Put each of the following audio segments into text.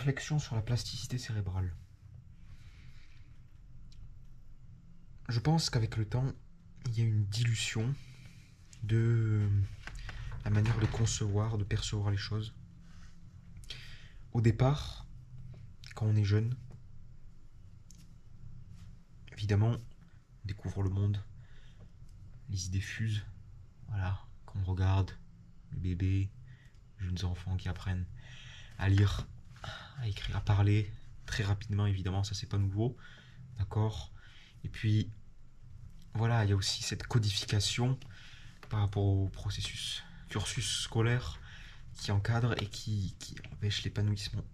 réflexion sur la plasticité cérébrale. Je pense qu'avec le temps, il y a une dilution de la manière de concevoir, de percevoir les choses. Au départ, quand on est jeune, évidemment, on découvre le monde, les idées fusent, voilà, quand on regarde les bébés, les jeunes enfants qui apprennent à lire, à écrire, à parler, très rapidement évidemment, ça c'est pas nouveau, d'accord. Et puis, voilà, il y a aussi cette codification par rapport au cursus scolaire qui encadre et qui empêche l'épanouissement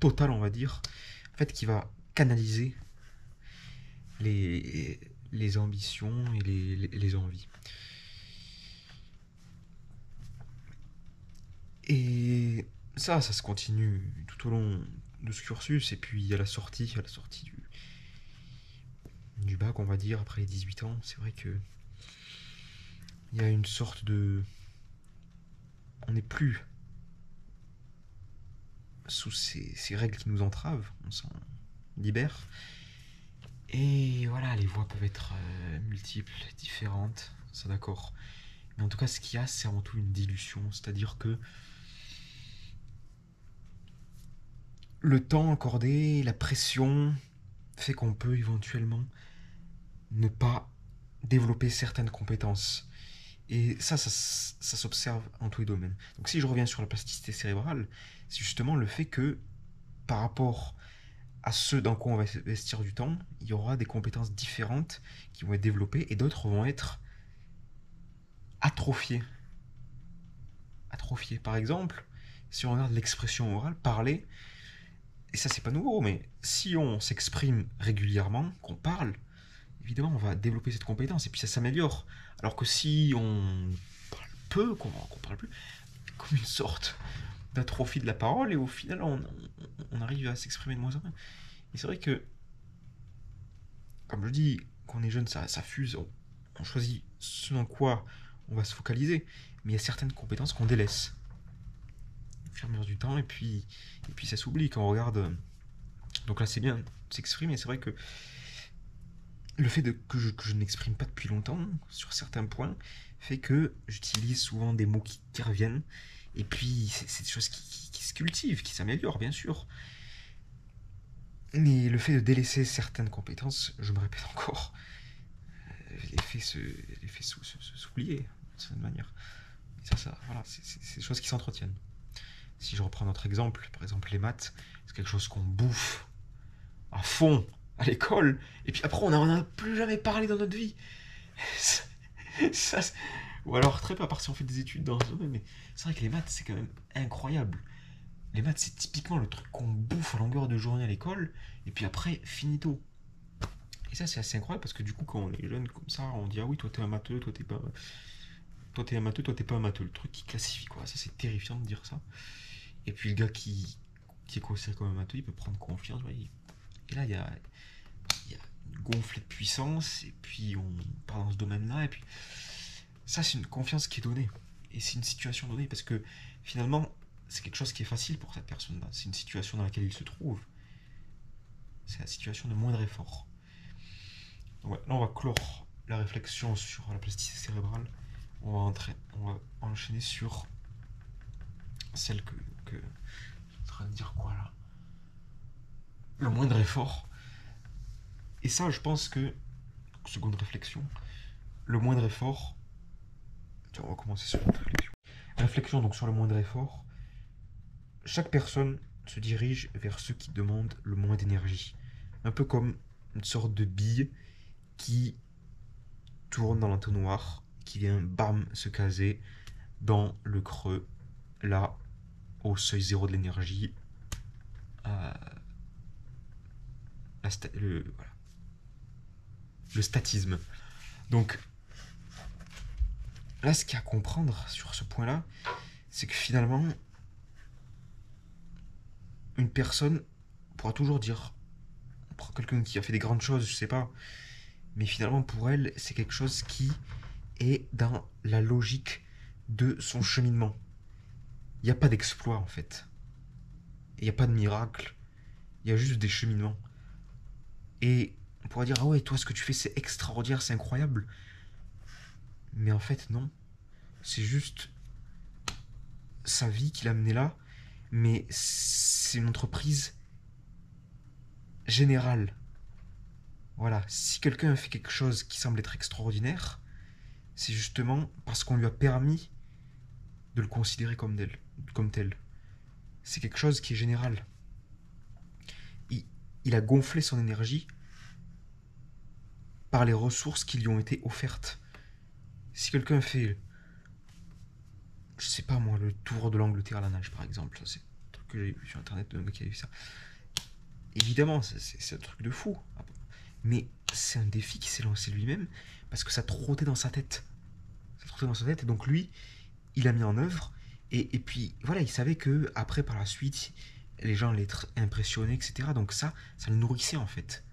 total, on va dire, en fait, qui va canaliser les ambitions et les envies. Et ça se continue tout au long de ce cursus, et puis à la sortie du bac, on va dire, après les 18 ans, c'est vrai que il y a une sorte de... On n'est plus sous ces règles qui nous entravent, on s'en libère. Et voilà, les voies peuvent être multiples, différentes, ça d'accord. Mais en tout cas, ce qu'il y a, c'est avant tout une dilution, c'est-à-dire que le temps accordé, la pression, fait qu'on peut éventuellement ne pas développer certaines compétences. Et ça s'observe en tous les domaines. Donc si je reviens sur la plasticité cérébrale, c'est justement le fait que par rapport à ce dans quoi on va investir du temps, il y aura des compétences différentes qui vont être développées et d'autres vont être atrophiées. Atrophiées. Par exemple, si on regarde l'expression orale, parler, et ça c'est pas nouveau, mais si on s'exprime régulièrement, qu'on parle, évidemment on va développer cette compétence et puis ça s'améliore. Alors que si on parle peu, qu'on parle plus, comme une sorte d'atrophie de la parole et au final on arrive à s'exprimer de moins en moins. Et c'est vrai que, comme je dis, quand on est jeune ça fuse, on choisit ce dans quoi on va se focaliser, mais il y a certaines compétences qu'on délaisse au fur et à mesure du temps et puis ça s'oublie quand on regarde. Donc là c'est bien de s'exprimer, c'est vrai que le fait que je n'exprime pas depuis longtemps sur certains points fait que j'utilise souvent des mots qui reviennent. Et puis, c'est des choses qui se cultivent, qui s'améliorent, bien sûr. Mais le fait de délaisser certaines compétences, je me répète encore, les fait s'oublier, d'une certaine manière. Et voilà, c'est des choses qui s'entretiennent. Si je reprends notre exemple, par exemple les maths, c'est quelque chose qu'on bouffe à fond à l'école, et puis après on n'en a plus jamais parlé dans notre vie. Ça, ou alors très peu, à part si on fait des études dans ce domaine, mais c'est vrai que les maths c'est quand même incroyable. Les maths c'est typiquement le truc qu'on bouffe à longueur de journée à l'école, et puis après finito. Et ça c'est assez incroyable parce que du coup quand on est jeune comme ça, on dit ah oui toi t'es un matheux, toi t'es pas... Toi t'es un matheux, toi t'es pas un matheux. Le truc qui classifie quoi, ça c'est terrifiant de dire ça. Et puis le gars qui est considéré comme un matheux, il peut prendre confiance, ouais, et là il y a une gonflée de puissance, et puis on part dans ce domaine-là, et puis ça c'est une confiance qui est donnée, et c'est une situation donnée, parce que finalement c'est quelque chose qui est facile pour cette personne-là, c'est une situation dans laquelle il se trouve, c'est la situation de moindre effort. Donc ouais, là on va clore la réflexion sur la plasticité cérébrale, on va enchaîner sur celle que je suis en train de dire quoi là, le moindre effort. Et ça, je pense que, seconde réflexion, le moindre effort. Tiens, on va commencer sur notre réflexion. Réflexion donc sur le moindre effort. Chaque personne se dirige vers ceux qui demandent le moins d'énergie. Un peu comme une sorte de bille qui tourne dans l'entonnoir, qui vient bam se caser dans le creux, là, au seuil zéro de l'énergie. Voilà. Le statisme. Donc, là, ce qu'il y a à comprendre sur ce point-là, c'est que finalement, une personne pourra toujours dire, pour quelqu'un qui a fait des grandes choses, je sais pas, mais finalement pour elle, c'est quelque chose qui est dans la logique de son cheminement. Il n'y a pas d'exploit en fait. il n'y a pas de miracle, il y a juste des cheminements. Et on pourrait dire, ah ouais, toi, ce que tu fais, c'est extraordinaire, c'est incroyable. Mais en fait, non. C'est juste sa vie qui l'a mené là. Mais c'est une entreprise générale. Voilà, si quelqu'un a fait quelque chose qui semble être extraordinaire, c'est justement parce qu'on lui a permis de le considérer comme tel. C'est quelque chose qui est général. Il a gonflé son énergie par les ressources qui lui ont été offertes. Si quelqu'un fait, je sais pas moi, le tour de l'Angleterre à la nage par exemple, ça c'est un truc que j'ai vu sur internet d'un mec qui avait fait ça. Évidemment, c'est un truc de fou. Mais c'est un défi qui s'est lancé lui-même parce que ça trottait dans sa tête. Ça trottait dans sa tête et donc lui, il a mis en œuvre. Et puis voilà, il savait que après par la suite, les gens allaient être impressionnés, etc. Donc ça le nourrissait en fait.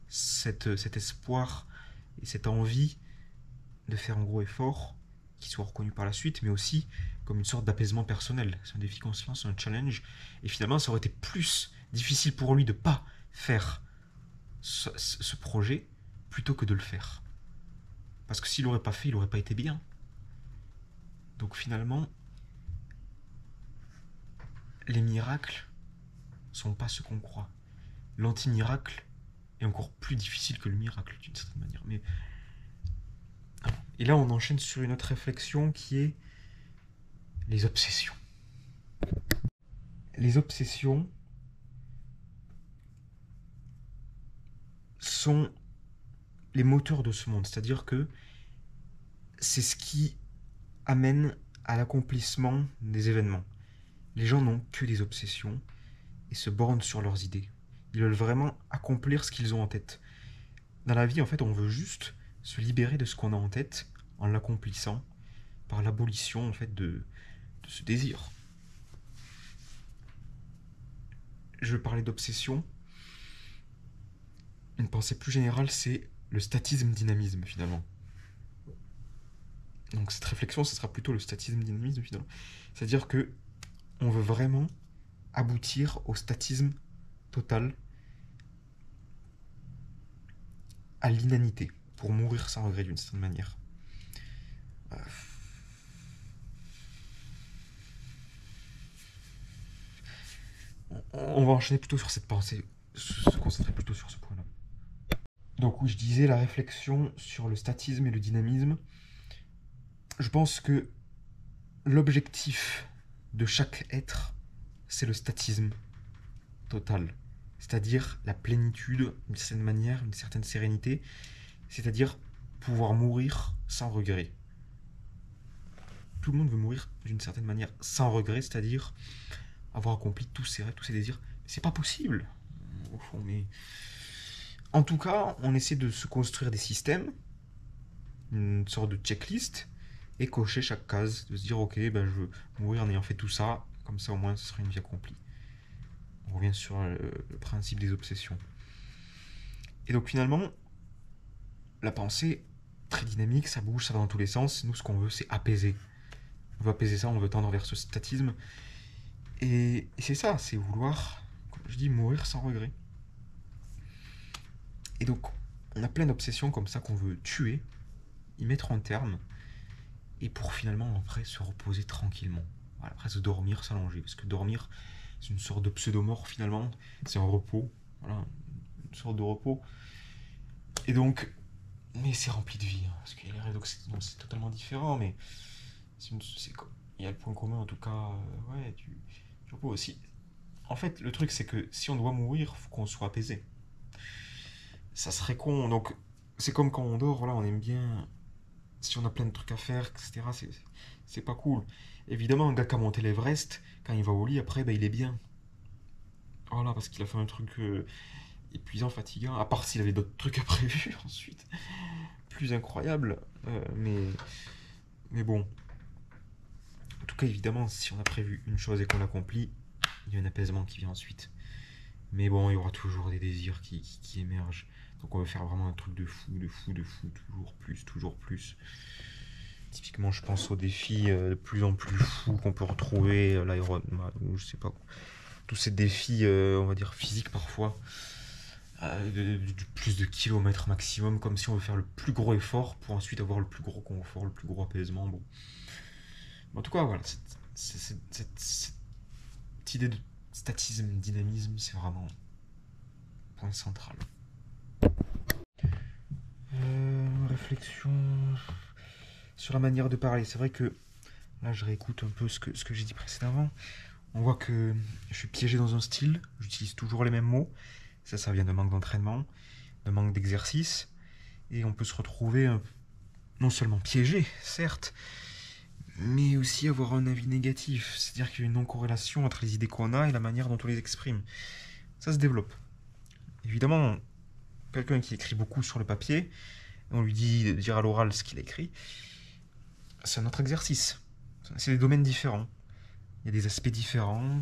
Cet espoir et cette envie de faire un gros effort qui soit reconnu par la suite, mais aussi comme une sorte d'apaisement personnel. C'est un défi qu'on se lance, un challenge. Et finalement, ça aurait été plus difficile pour lui de ne pas faire ce projet plutôt que de le faire. Parce que s'il l'aurait pas fait, il n'aurait pas été bien. Donc finalement, les miracles sont pas ce qu'on croit. L'anti-miracle est encore plus difficile que le miracle d'une certaine manière. Mais et là, on enchaîne sur une autre réflexion qui est les obsessions. Les obsessions sont les moteurs de ce monde, c'est-à-dire que c'est ce qui amène à l'accomplissement des événements. Les gens n'ont que des obsessions et se bornent sur leurs idées. Ils veulent vraiment accomplir ce qu'ils ont en tête. Dans la vie, en fait, on veut juste se libérer de ce qu'on a en tête en l'accomplissant par l'abolition en fait de ce désir. Je veux parler d'obsession. Une pensée plus générale, c'est le statisme-dynamisme finalement. Donc cette réflexion, ce sera plutôt le statisme-dynamisme finalement. C'est-à-dire que on veut vraiment aboutir au statisme total, à l'inanité, pour mourir sans regret d'une certaine manière. On va enchaîner plutôt sur cette pensée, se concentrer plutôt sur ce point-là. Donc oui, je disais la réflexion sur le statisme et le dynamisme. Je pense que l'objectif de chaque être, c'est le statisme total. C'est-à-dire la plénitude, d'une certaine manière, une certaine sérénité. C'est-à-dire pouvoir mourir sans regret. Tout le monde veut mourir d'une certaine manière sans regret, c'est-à-dire avoir accompli tous ses rêves, tous ses désirs. C'est pas possible, au fond, mais... En tout cas, on essaie de se construire des systèmes, une sorte de checklist, et cocher chaque case, de se dire, ok, ben, je veux mourir en ayant fait tout ça, comme ça au moins ce sera une vie accomplie. On revient sur le principe des obsessions. Et donc finalement, la pensée, très dynamique, ça bouge, ça va dans tous les sens. Nous, ce qu'on veut, c'est apaiser. On veut apaiser ça, on veut tendre vers ce statisme. Et c'est ça, c'est vouloir, comme je dis, mourir sans regret. Et donc, on a plein d'obsessions comme ça qu'on veut tuer, y mettre un terme, et pour finalement, après, se reposer tranquillement. Voilà, après, se dormir, s'allonger. Parce que dormir, c'est une sorte de pseudomort finalement. C'est un repos. Voilà, une sorte de repos. Et donc, mais c'est rempli de vie. Hein, parce qu'il y a les rêves, donc c'est totalement différent, mais il y a le point commun en tout cas. Ouais, du repos aussi. En fait, le truc, c'est que si on doit mourir, faut qu'on soit apaisé. Ça serait con. Donc, c'est comme quand on dort, voilà, on aime bien. Si on a plein de trucs à faire, etc., c'est pas cool. Évidemment, un gars qui a monté l'Everest, quand il va au lit, après, ben, il est bien. Voilà, parce qu'il a fait un truc épuisant, fatigant, à part s'il avait d'autres trucs à prévu ensuite. Plus incroyable. Mais bon. En tout cas, évidemment, si on a prévu une chose et qu'on l'accomplit, il y a un apaisement qui vient ensuite. Mais bon, il y aura toujours des désirs qui émergent. Donc on veut faire vraiment un truc de fou, toujours plus. Typiquement, je pense aux défis de plus en plus fous qu'on peut retrouver, l'Ironman, ou je sais pas quoi. tous ces défis, on va dire physiques parfois, du plus de kilomètres maximum, comme si on veut faire le plus gros effort pour ensuite avoir le plus gros confort, le plus gros apaisement. Bon. En tout cas, voilà, cette idée de statisme, dynamisme, c'est vraiment un point central. Réflexion sur la manière de parler. C'est vrai que là, je réécoute un peu ce que j'ai dit précédemment. On voit que je suis piégé dans un style, j'utilise toujours les mêmes mots. Ça vient de manque d'entraînement, de manque d'exercice. Et on peut se retrouver non seulement piégé, certes, mais aussi avoir un avis négatif. C'est-à-dire qu'il y a une non-corrélation entre les idées qu'on a et la manière dont on les exprime. Ça se développe. Évidemment, quelqu'un qui écrit beaucoup sur le papier, on lui dit de dire à l'oral ce qu'il a écrit, c'est un autre exercice. C'est des domaines différents. Il y a des aspects différents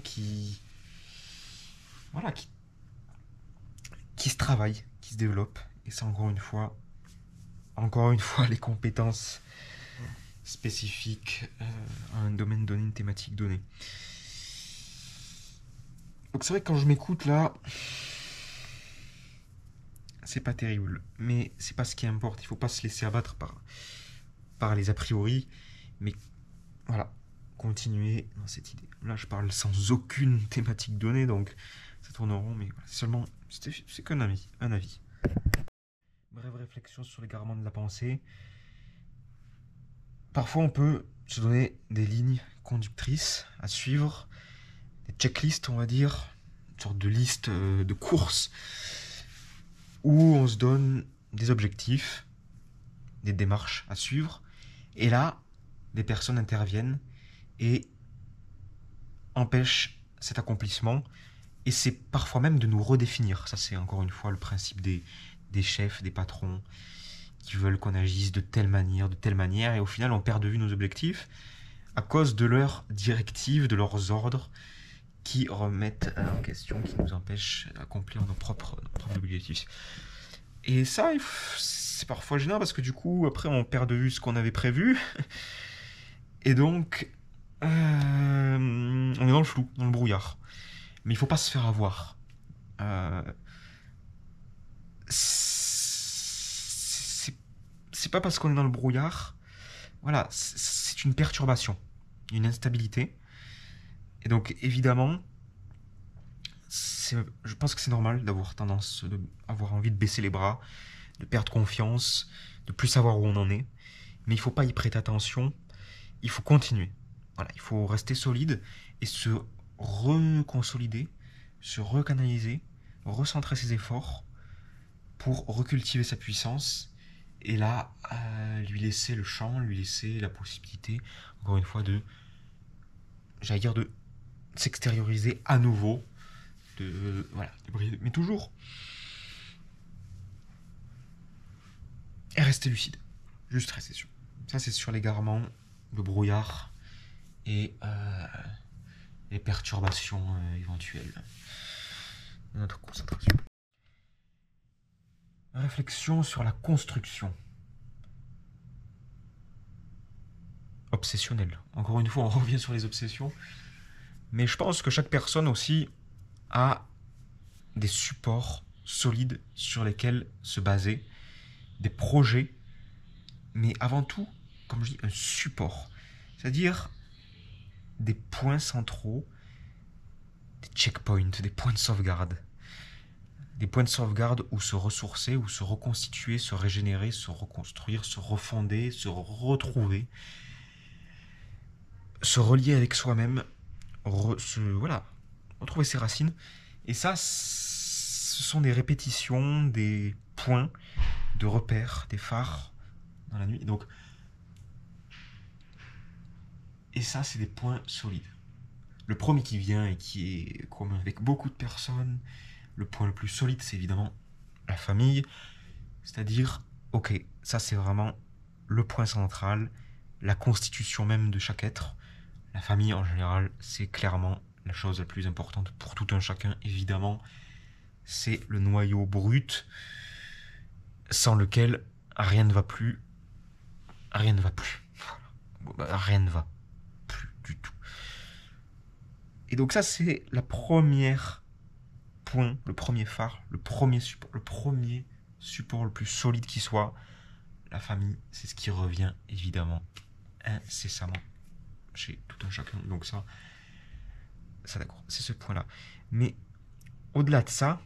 voilà, qui se travaillent, qui se développent. Et c'est encore une fois, les compétences spécifiques à un domaine donné, une thématique donnée. Donc c'est vrai que quand je m'écoute là, c'est pas terrible, mais c'est pas ce qui importe. Il faut pas se laisser abattre par les a priori, mais voilà, continuer dans cette idée. Là, je parle sans aucune thématique donnée, donc ça tourne en rond, mais voilà, c'est qu'un avis, un avis. Brève réflexion sur l'égarement de la pensée. Parfois, on peut se donner des lignes conductrices à suivre, des checklists, on va dire, une sorte de liste de courses, où on se donne des objectifs, des démarches à suivre, et là, des personnes interviennent et empêchent cet accomplissement, et c'est parfois même de nous redéfinir. Ça, c'est encore une fois le principe des chefs, des patrons, qui veulent qu'on agisse de telle manière, et au final, on perd de vue nos objectifs à cause de leurs directives, de leurs ordres, qui remettent en question, qui nous empêchent d'accomplir nos propres objectifs. Et ça, c'est parfois gênant parce que du coup, après, on perd de vue ce qu'on avait prévu. Et donc, on est dans le flou, dans le brouillard. Mais il ne faut pas se faire avoir. C'est pas parce qu'on est dans le brouillard. Voilà, c'est une perturbation, une instabilité. Et donc, évidemment, je pense que c'est normal d'avoir tendance, d'avoir envie de baisser les bras, de perdre confiance, de plus savoir où on en est. Mais il ne faut pas y prêter attention. Il faut continuer. Voilà, il faut rester solide et se reconsolider, se recanaliser, recentrer ses efforts pour recultiver sa puissance et là, lui laisser le champ, lui laisser la possibilité, encore une fois, de s'extérioriser à nouveau, de briller, mais toujours. Et rester lucide. Juste rester sûr. Ça, c'est sur l'égarement, le brouillard et les perturbations éventuelles de notre concentration. Réflexion sur la construction. Obsessionnelle. Encore une fois, on revient sur les obsessions. Mais je pense que chaque personne aussi a des supports solides sur lesquels se baser, des projets, mais avant tout, comme je dis, un support. C'est-à-dire des points centraux, des checkpoints, des points de sauvegarde. Des points de sauvegarde où se ressourcer, où se reconstituer, se régénérer, se reconstruire, se refonder, se retrouver, se relier avec soi-même, retrouver ses racines. Et ça, ce sont des répétitions, des points de repère, des phares dans la nuit. Et ça, c'est des points solides. Le premier qui vient et qui est commun avec beaucoup de personnes, le point le plus solide, c'est évidemment la famille. C'est-à-dire, ok, ça c'est vraiment le point central, la constitution même de chaque être. La famille, en général, c'est clairement la chose la plus importante pour tout un chacun, évidemment. C'est le noyau brut, sans lequel rien ne va plus. Rien ne va plus. Voilà. Rien ne va plus du tout. Et donc ça, c'est la première point, le premier phare, le premier support le plus solide qui soit. La famille, c'est ce qui revient évidemment incessamment chez tout un chacun. Donc ça d'accord, c'est ce point-là. Mais au-delà de ça,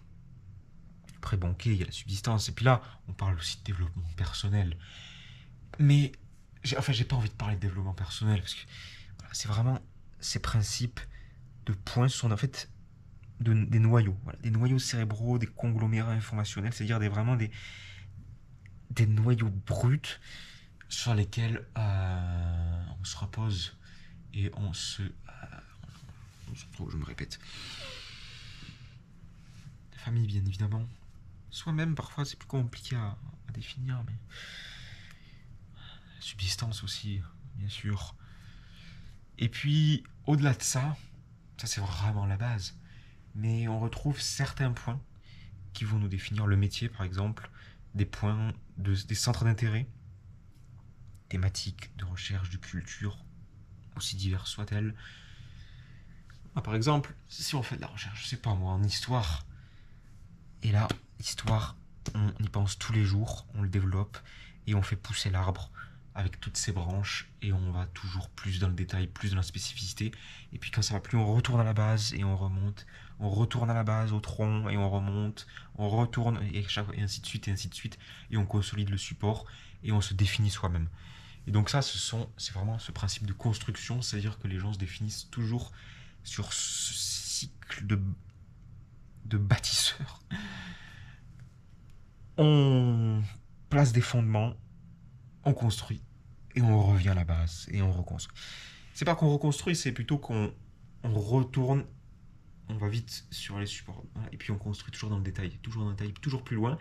après bon, ok, il y a la subsistance, et puis là, on parle aussi de développement personnel. Mais j'ai pas envie de parler de développement personnel parce que voilà, c'est vraiment ces principes de points sont en fait des noyaux, voilà, des noyaux cérébraux, des conglomérats informationnels, c'est-à-dire vraiment des noyaux bruts sur lesquels on se repose et on se retrouve, je me répète. La famille, bien évidemment. Soi-même, parfois, c'est plus compliqué à définir, mais la subsistance aussi, bien sûr. Et puis, au-delà de ça c'est vraiment la base. Mais on retrouve certains points qui vont nous définir le métier, par exemple, des points, des centres d'intérêt, thématiques de recherche, de culture, aussi diverses soient-elles. Par exemple, si on fait de la recherche, je sais pas moi, en histoire, et là, l'histoire, on y pense tous les jours, on le développe, et on fait pousser l'arbre avec toutes ses branches, et on va toujours plus dans le détail, plus dans la spécificité, et puis quand ça va plus, on retourne à la base, et on remonte, on retourne à la base, au tronc, et on remonte, on retourne, et ainsi de suite, et on consolide le support, et on se définit soi-même. Et donc ça, c'est vraiment ce principe de construction, c'est-à-dire que les gens se définissent toujours sur ce cycle de bâtisseur. On place des fondements, on construit, et on revient à la base, et on reconstruit. C'est pas qu'on reconstruit, c'est plutôt qu'on retourne, on va vite sur les supports, et puis on construit toujours dans le détail, toujours plus loin,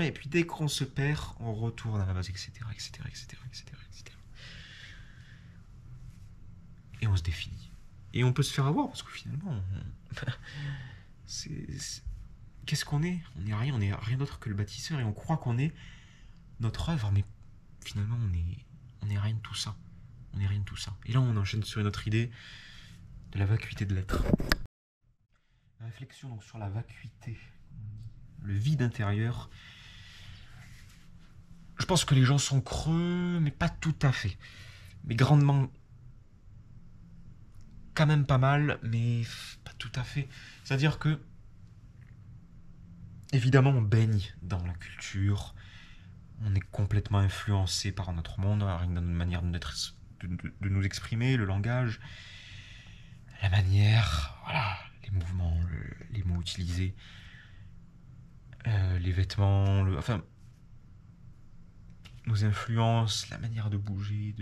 et puis dès qu'on se perd, on retourne à la base, etc. Et on se définit. Et on peut se faire avoir, parce que finalement, qu'est-ce qu'on est ? On n'est rien d'autre que le bâtisseur, et on croit qu'on est notre œuvre, mais finalement, on est rien de tout ça. On n'est rien de tout ça. Et là, on enchaîne sur une autre idée de la vacuité de l'être. La réflexion donc sur la vacuité, le vide intérieur. Je pense que les gens sont creux, mais pas tout à fait. Mais grandement, quand même pas mal, mais pas tout à fait. C'est-à-dire que, évidemment, on baigne dans la culture, on est complètement influencé par notre monde, rien que dans notre manière de nous exprimer, le langage, la manière, voilà, les mouvements, les mots utilisés, les vêtements, enfin, nos influences, la manière de bouger,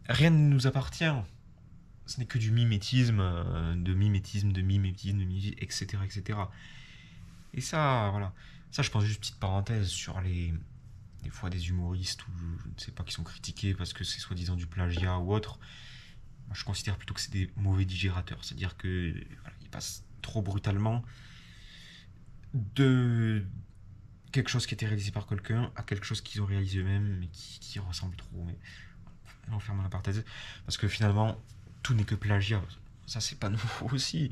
rien ne nous appartient. Ce n'est que du mimétisme, etc., etc. Et ça, voilà. Ça, je pense juste petite parenthèse sur des fois des humoristes ou je ne sais pas qui sont critiqués parce que c'est soi-disant du plagiat ou autre. Moi, je considère plutôt que c'est des mauvais digérateurs, c'est-à-dire que voilà, ils passent trop brutalement de quelque chose qui était réalisé par quelqu'un à quelque chose qu'ils ont réalisé eux-mêmes mais qui ressemble trop. Mais on ferme la parenthèse parce que finalement tout n'est que plagiat. Ça, c'est pas nouveau aussi.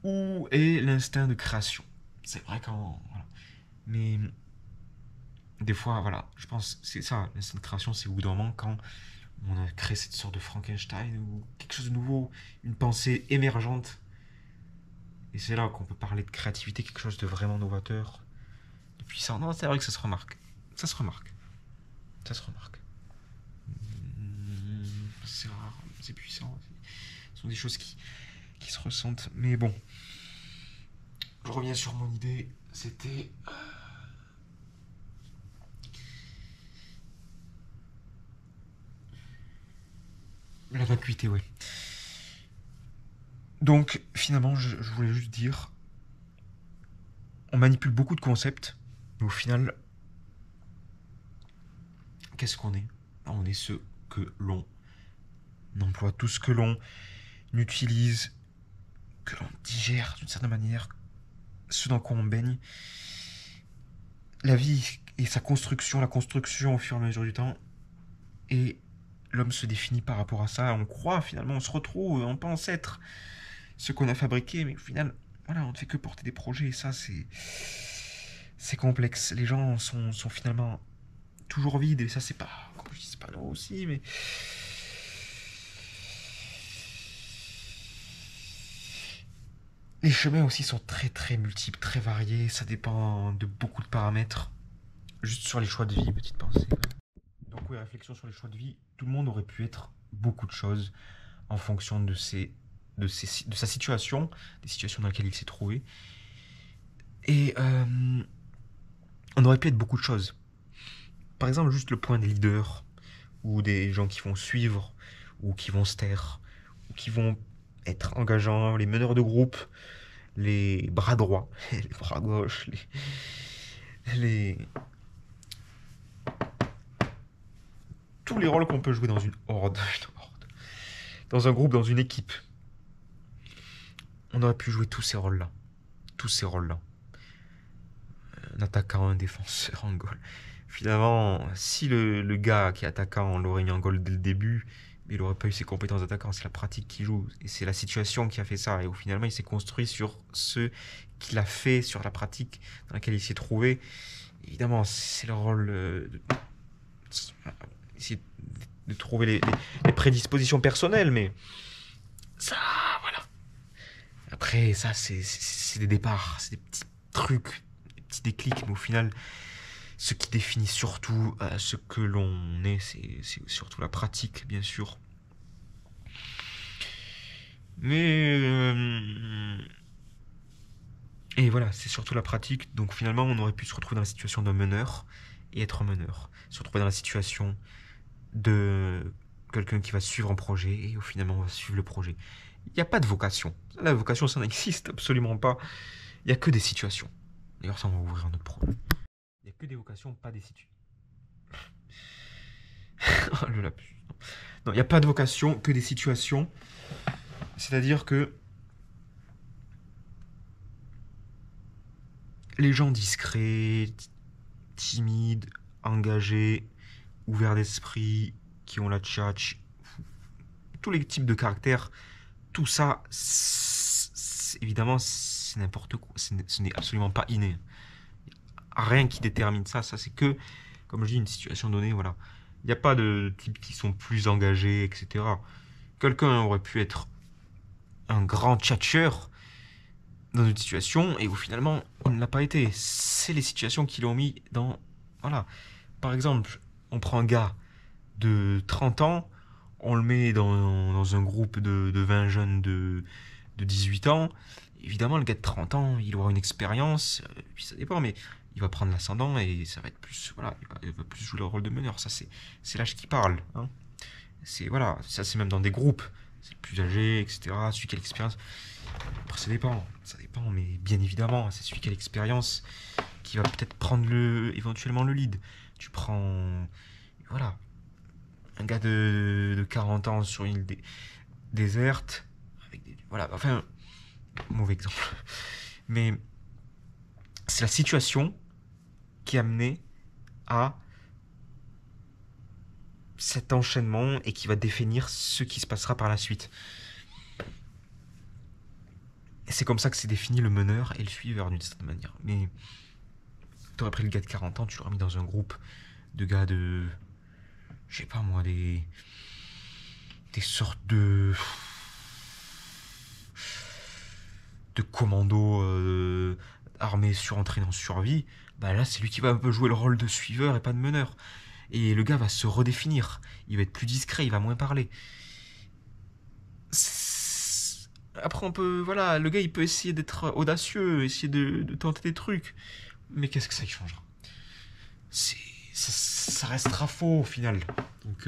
Où est l'instinct de création ? C'est vrai quand voilà. Mais des fois, voilà, je pense c'est ça, l'instinct de création, c'est au bout d'un moment quand on a créé cette sorte de Frankenstein ou quelque chose de nouveau, une pensée émergente. Et c'est là qu'on peut parler de créativité, quelque chose de vraiment novateur, de puissant. Non, c'est vrai que ça se remarque. Ça se remarque. C'est rare, c'est puissant. Ce sont des choses qui se ressentent. Mais bon, je reviens sur mon idée. C'était la vacuité, ouais. Donc, finalement, je voulais juste dire, on manipule beaucoup de concepts, mais au final, qu'est-ce qu'on est ? On est ce que l'on emploie, tout ce que l'on utilise, que l'on digère d'une certaine manière, ce dans quoi on baigne. La vie et sa construction, la construction au fur et à mesure du temps, et l'homme se définit par rapport à ça. On croit finalement, on se retrouve, on pense être ce qu'on a fabriqué, mais au final, voilà, on ne fait que porter des projets. Et ça, c'est complexe. Les gens sont finalement toujours vides. Et ça, c'est pas, comme je dis, c'est pas nous aussi, mais les chemins aussi sont très très multiples, très variés. Ça dépend de beaucoup de paramètres. Juste sur les choix de vie, petite pensée. Donc oui, réflexion sur les choix de vie. Tout le monde aurait pu être beaucoup de choses en fonction de sa situation, des situations dans lesquelles il s'est trouvé. Et on aurait pu être beaucoup de choses. Par exemple, juste le point des leaders, ou des gens qui vont suivre, ou qui vont se taire, ou qui vont être engageants, les meneurs de groupe, les bras droits, les bras gauches, les... tous les rôles qu'on peut jouer dans une horde, dans un groupe, dans une équipe. On aurait pu jouer tous ces rôles-là. Tous ces rôles-là. Un attaquant, un défenseur, un goal. Finalement, si le gars qui est attaquant l'aurait mis en goal dès le début, mais il n'aurait pas eu ses compétences d'attaquant. C'est la pratique qui joue. Et c'est la situation qui a fait ça. Et finalement, il s'est construit sur ce qu'il a fait, sur la pratique dans laquelle il s'est trouvé. Évidemment, c'est le rôle essayer de trouver les prédispositions personnelles, mais ça, voilà. Après, ça, c'est des départs, c'est des petits trucs, des petits déclics, mais au final, ce qui définit surtout ce que l'on est, c'est surtout la pratique, bien sûr. Mais... et voilà, c'est surtout la pratique. Donc finalement, on aurait pu se retrouver dans la situation d'un meneur et être un meneur. Se retrouver dans la situation de quelqu'un qui va suivre un projet et au final, on va suivre le projet. Il n'y a pas de vocation. La vocation, ça n'existe absolument pas. Il n'y a que des situations. D'ailleurs, ça, on va ouvrir un autre problème. Il n'y a que des vocations, pas des situations. Le lapsus. Non, il n'y a pas de vocation, que des situations. C'est-à-dire que les gens discrets, timides, engagés, ouverts d'esprit, qui ont la tchatch, tous les types de caractères, tout ça, évidemment, c'est n'importe quoi. Ce n'est absolument pas inné. Rien qui détermine ça. Ça, c'est que, comme je dis, une situation donnée, voilà. Il n'y a pas de types qui sont plus engagés, etc. Quelqu'un aurait pu être un grand tchatcheur dans une situation et où finalement, il ne l'a pas été. C'est les situations qui l'ont mis dans... Voilà. Par exemple, on prend un gars de 30 ans, on le met dans un groupe de 20 jeunes de 18 ans. Évidemment, le gars de 30 ans, il aura une expérience, puis ça dépend, mais il va prendre l'ascendant et ça va être plus... Voilà, il va plus jouer le rôle de meneur. Ça, c'est l'âge qui parle. Hein. Voilà, ça c'est même dans des groupes. C'est le plus âgé, etc. Celui qui a l'expérience. Après, ça dépend, mais bien évidemment, c'est celui qui a l'expérience qui va peut-être prendre éventuellement le lead. Tu prends... Voilà, un gars de 40 ans sur une île déserte, avec voilà, enfin, mauvais exemple. Mais c'est la situation qui a mené à cet enchaînement et qui va définir ce qui se passera par la suite. Et c'est comme ça que c'est défini le meneur et le suiveur d'une certaine manière. Mais tu aurais pris le gars de 40 ans, tu l'aurais mis dans un groupe de gars de... Je sais pas moi, des sortes de commandos armés surentraînés en survie. Bah là, c'est lui qui va un peu jouer le rôle de suiveur et pas de meneur. Et le gars va se redéfinir. Il va être plus discret, il va moins parler. Après, on peut... Voilà, le gars, il peut essayer d'être audacieux, essayer de tenter des trucs. Mais qu'est-ce que ça changera? Ça restera faux, au final. Donc,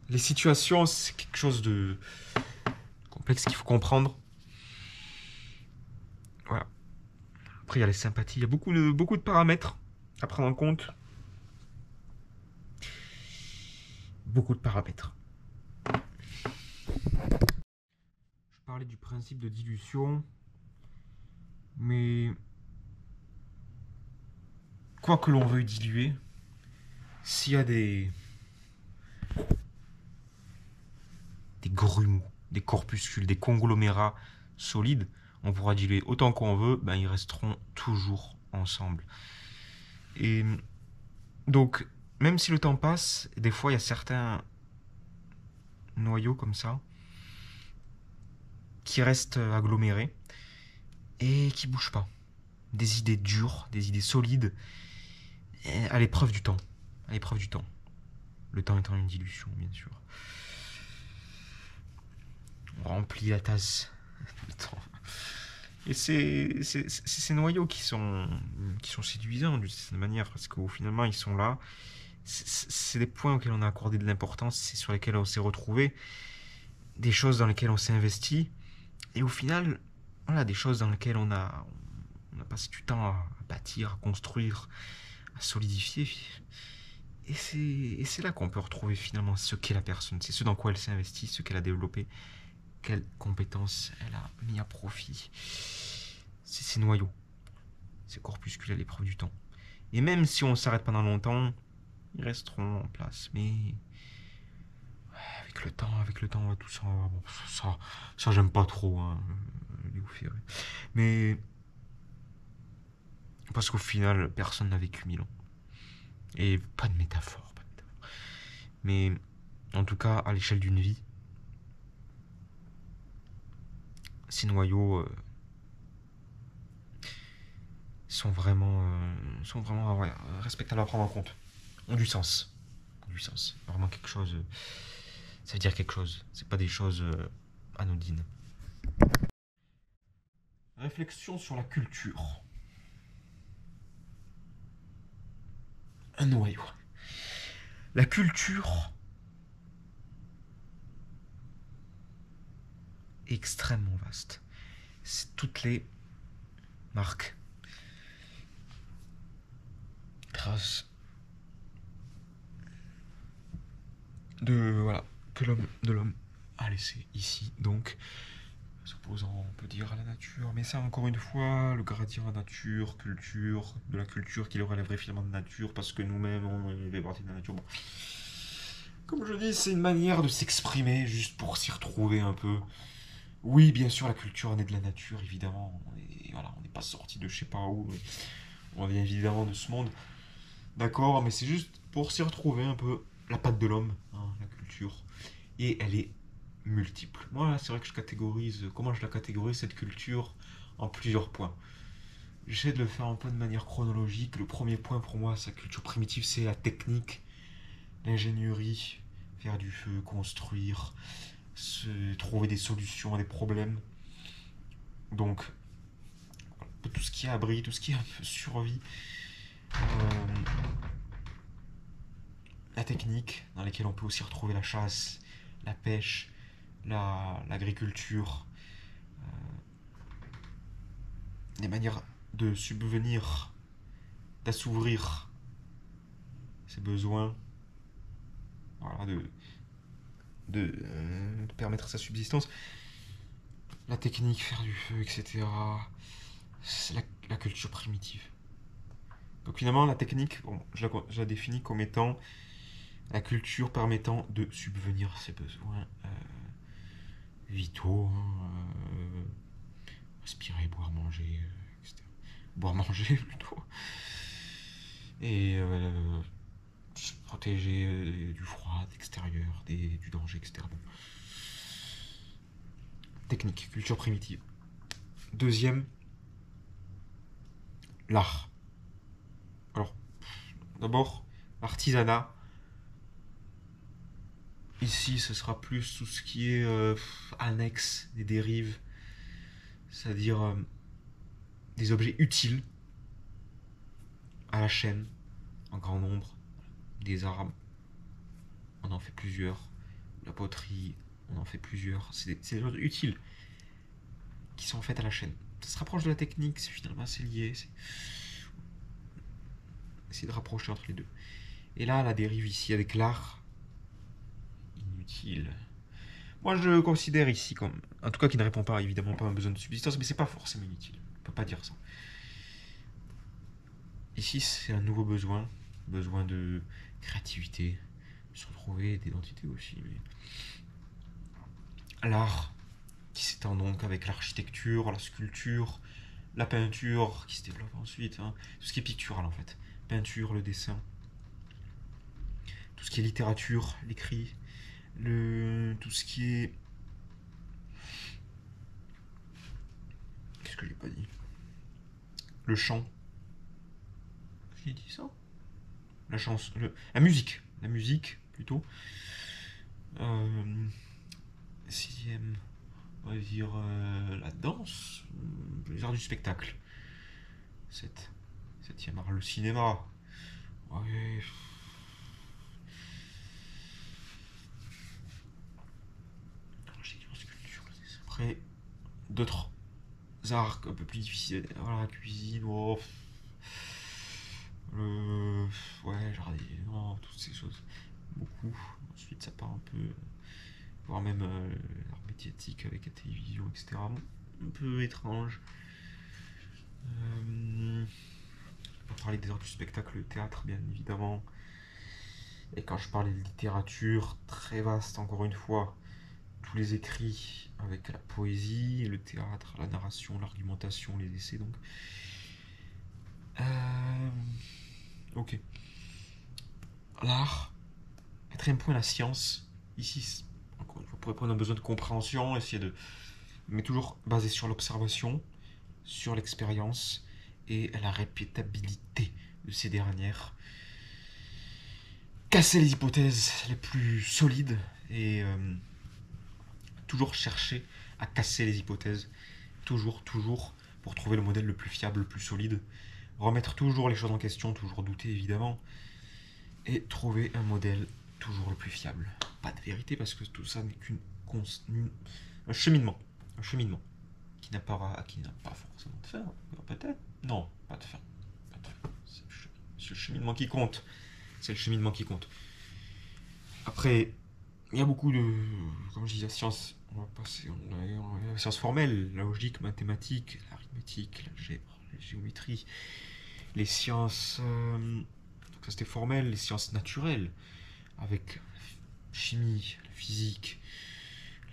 les situations, c'est quelque chose de complexe qu'il faut comprendre. Voilà. Après, il y a les sympathies. Il y a beaucoup de paramètres à prendre en compte. Beaucoup de paramètres. Je parlais du principe de dilution, mais quoi que l'on veuille diluer, s'il y a des grumeaux, des corpuscules, des conglomérats solides. On pourra diluer autant qu'on veut, ben, ils resteront toujours ensemble. Et donc, même si le temps passe, des fois il y a certains noyaux comme ça qui restent agglomérés et qui bougent pas. Des idées dures, des idées solides, à l'épreuve du temps. À l'épreuve du temps. Le temps étant une dilution, bien sûr. On remplit la tasse. Le temps. Et c'est ces noyaux qui sont séduisants d'une certaine manière, parce qu'au finalement ils sont là. C'est des points auxquels on a accordé de l'importance, c'est sur lesquels on s'est retrouvé, des choses dans lesquelles on s'est investi, et au final, voilà, des choses dans lesquelles on a passé du temps à bâtir, à construire, à solidifier. Et c'est là qu'on peut retrouver finalement ce qu'est la personne, c'est ce dans quoi elle s'est investie, ce qu'elle a développé, quelles compétences elle a mis à profit. C'est ces noyaux, ces corpuscules à l'épreuve du temps. Et même si on s'arrête pendant longtemps, ils resteront en place. Mais avec le temps, tout ça, bon, ça j'aime pas trop, hein, les Ferré. Mais parce qu'au final, personne n'a vécu 1000 ans. Et pas de métaphore, pas de métaphore. Mais en tout cas, à l'échelle d'une vie, ces noyaux sont vraiment, ouais, respectables à prendre en compte. Ont du sens. Ont du sens. Vraiment quelque chose. Ça veut dire quelque chose. C'est pas des choses anodines. Réflexion sur la culture. Un noyau. La culture est extrêmement vaste. C'est toutes les marques, traces que l'homme a laissé ici. Donc, s'opposant, on peut dire, à la nature. Mais ça, encore une fois, le gradient à nature, culture, de la culture qui le relèverait finalement de nature, parce que nous-mêmes, on fait partie de la nature. Bon. Comme je dis, c'est une manière de s'exprimer, juste pour s'y retrouver un peu. Oui, bien sûr, la culture naît de la nature, évidemment. On n'est pas sorti de je sais pas où. On vient évidemment de ce monde. D'accord, mais c'est juste pour s'y retrouver un peu la patte de l'homme, hein, la culture. Et elle est multiple. Moi, c'est vrai que comment je la catégorise, cette culture, en plusieurs points. J'essaie de le faire un peu de manière chronologique. Le premier point pour moi, sa culture primitive, c'est la technique, l'ingénierie, faire du feu, construire, trouver des solutions à des problèmes. Donc, tout ce qui est abri, tout ce qui est un peu survie. La technique, dans laquelle on peut aussi retrouver la chasse, la pêche, l'agriculture, des manières de subvenir, d'assouvir ses besoins, voilà, de permettre sa subsistance. La technique, faire du feu, etc. C'est la culture primitive. Donc finalement, la technique, bon, je la définis comme étant la culture permettant de subvenir à ses besoins vitaux, respirer, boire, manger, etc. Boire, manger plutôt. Et se protéger du froid, de l'extérieur, du danger, etc. Bon. Technique, culture primitive. Deuxième, l'art. Alors, d'abord, l'artisanat. Ici, ce sera plus tout ce qui est annexe, des dérives, c'est-à-dire des objets utiles à la chaîne, en grand nombre, des armes, on en fait plusieurs, la poterie, on en fait plusieurs, c'est des choses utiles qui sont faites à la chaîne. Ça se rapproche de la technique, c'est finalement assez lié, c'est essayer de rapprocher entre les deux. Et là, la dérive ici avec l'art, inutile. Moi, je le considère ici comme, en tout cas, qui ne répond pas évidemment pas à un besoin de subsistance, mais c'est pas forcément inutile. On peut pas dire ça. Ici, c'est un nouveau besoin de créativité, de se retrouver, d'identité aussi. Mais l'art qui s'étend donc avec l'architecture, la sculpture, la peinture qui se développe ensuite, hein. Tout ce qui est pictural en fait. Peinture, le dessin, tout ce qui est littérature, l'écrit, tout ce qui est... Qu'est-ce que j'ai pas dit? Le chant. J'ai dit ça? La chanson, la musique plutôt. Sixième, on va dire la danse, les arts du spectacle. Septième art, le cinéma. Ouais. Après, d'autres arts un peu plus difficiles. Voilà, la cuisine, oh. Ouais, jardin, toutes ces choses. Beaucoup. Ensuite, ça part un peu. Voire même l'art médiatique avec la télévision, etc. Un peu étrange. On va parler des arts du spectacle, le théâtre, bien évidemment. Et quand je parlais de littérature, très vaste, encore une fois, tous les écrits avec la poésie, le théâtre, la narration, l'argumentation, les essais, donc. Ok. L'art. Quatrième point, la science. Ici, encore une fois, pour répondre à un besoin de compréhension, essayer de... Mais toujours basé sur l'observation, sur l'expérience et la répétabilité de ces dernières. Casser les hypothèses les plus solides et toujours chercher à casser les hypothèses. Toujours, pour trouver le modèle le plus fiable, le plus solide. Remettre toujours les choses en question, toujours douter évidemment. Et trouver un modèle toujours le plus fiable. Pas de vérité parce que tout ça n'est un cheminement. Un cheminement qui n'a pas forcément de fin. Peut-être. Non, pas de fin. C'est le cheminement qui compte. C'est le cheminement qui compte. Après, il y a beaucoup de... Comme je dis, la science... On va passer... La science formelle, la logique, mathématiques, l'arithmétique, l'algèbre, la géométrie, les sciences... donc ça c'était formel, les sciences naturelles, avec la chimie, la physique,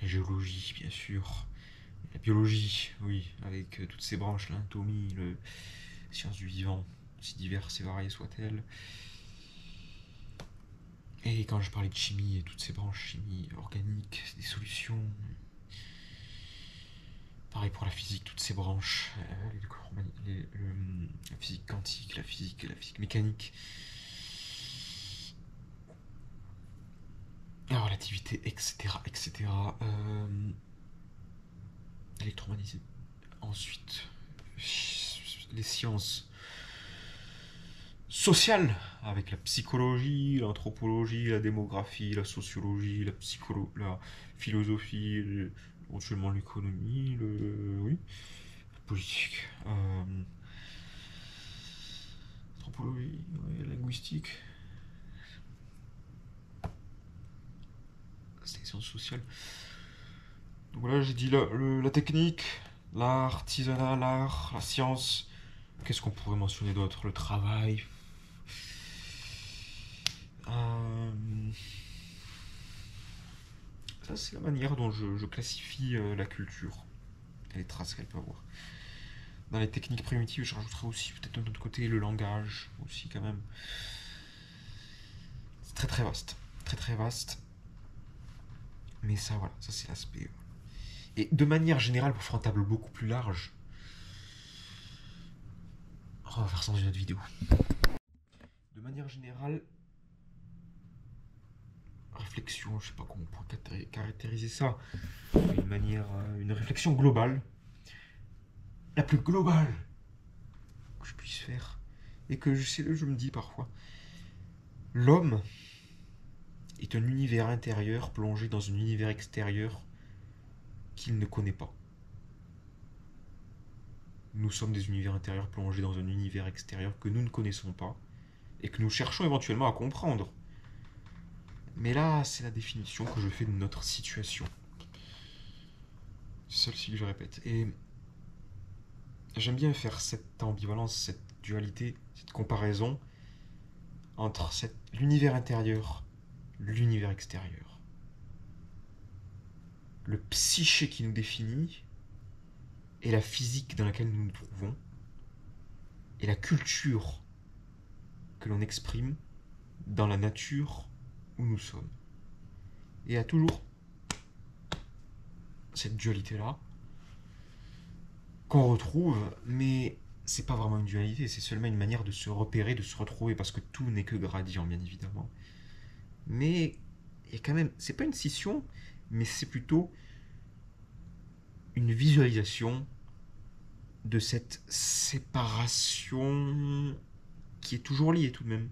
la géologie, bien sûr, la biologie, oui, avec toutes ces branches, l'anatomie, les sciences du vivant, si diverses et variées soient-elles. Et quand je parlais de chimie et toutes ces branches, chimie organique, des solutions. Pareil pour la physique, toutes ces branches, la physique quantique, la physique mécanique. La relativité, etc. L'électromagnétisme. Ensuite, les sciences sociales, avec la psychologie, l'anthropologie, la démographie, la sociologie, la philosophie, éventuellement l'économie, oui, la politique, anthropologie, ouais, linguistique. C'est les sciences sociales. Donc voilà, j'ai dit la technique, l'artisanat, l'art, la science. Qu'est-ce qu'on pourrait mentionner d'autre? Le travail. Ça, c'est la manière dont je classifie la culture et les traces qu'elle peut avoir. Dans les techniques primitives, je rajouterais aussi peut-être d'un autre côté le langage aussi quand même. C'est très très vaste. Très très vaste. Mais ça, voilà, ça c'est l'aspect. Et de manière générale, pour faire un tableau beaucoup plus large, on va faire ça dans une autre vidéo. De manière générale, réflexion, je sais pas comment on pourrait caractériser ça, une réflexion globale, la plus globale que je puisse faire, et que je me dis parfois, l'homme est un univers intérieur plongé dans un univers extérieur qu'il ne connaît pas. Nous sommes des univers intérieurs plongés dans un univers extérieur que nous ne connaissons pas, et que nous cherchons éventuellement à comprendre. Mais là, c'est la définition que je fais de notre situation. C'est celle-ci que je répète. Et j'aime bien faire cette ambivalence, cette dualité, cette comparaison entre l'univers intérieur, l'univers extérieur. le psyché qui nous définit, et la physique dans laquelle nous nous trouvons, et la culture que l'on exprime dans la nature où nous sommes. Et il y a toujours cette dualité-là qu'on retrouve, mais c'est pas vraiment une dualité, c'est seulement une manière de se repérer, de se retrouver, parce que tout n'est que gradient, bien évidemment. Mais il y a quand même, c'est pas une scission, mais c'est plutôt une visualisation de cette séparation qui est toujours liée tout de même.